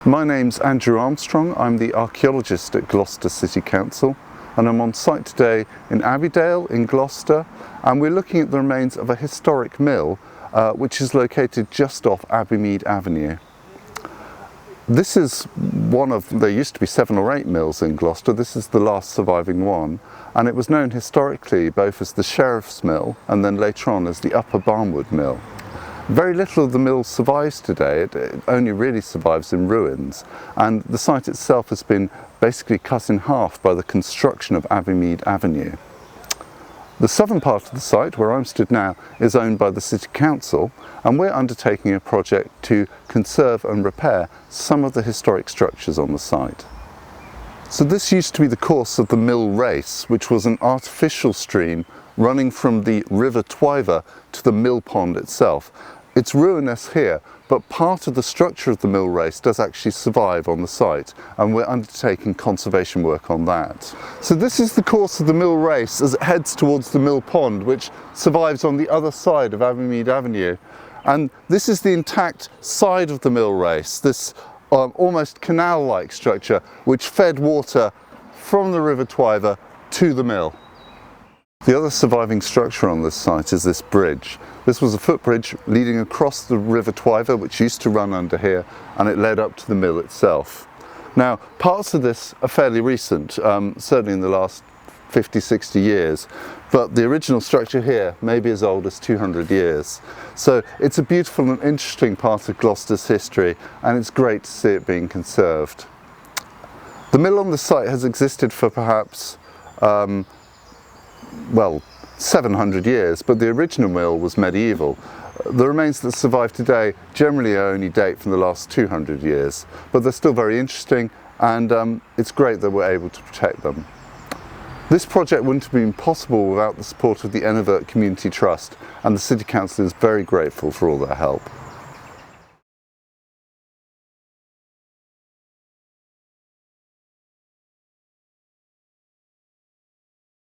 My name's Andrew Armstrong. I'm the Archaeologist at Gloucester City Council, and I'm on site today in Abbeydale in Gloucester, and we're looking at the remains of a historic mill which is located just off Abbeymead Avenue. This is there used to be 7 or 8 mills in Gloucester. This is the last surviving one, and it was known historically both as the Sheriff's Mill and then later on as the Upper Barnwood Mill. Very little of the mill survives today. It only really survives in ruins, and the site itself has been basically cut in half by the construction of Abbeymead Avenue. The southern part of the site, where I'm stood now, is owned by the City Council, and we're undertaking a project to conserve and repair some of the historic structures on the site. So this used to be the course of the Mill Race, which was an artificial stream running from the River Twyver to the mill pond itself. It's ruinous here, but part of the structure of the mill race does actually survive on the site, and we're undertaking conservation work on that. So this is the course of the mill race as it heads towards the mill pond, which survives on the other side of Abbeymead Avenue. And this is the intact side of the mill race, this almost canal-like structure which fed water from the River Twyver to the mill. The other surviving structure on this site is this bridge. This was a footbridge leading across the River Twyver, which used to run under here, and it led up to the mill itself. Now, parts of this are fairly recent, certainly in the last 50-60 years, but the original structure here may be as old as 200 years. So it's a beautiful and interesting part of Gloucester's history, and it's great to see it being conserved. The mill on the site has existed for perhaps 700 years, but the original mill was medieval. The remains that survive today generally only date from the last 200 years, but they're still very interesting, and it's great that we're able to protect them. This project wouldn't have been possible without the support of the Enovert Community Trust, and the City Council is very grateful for all their help.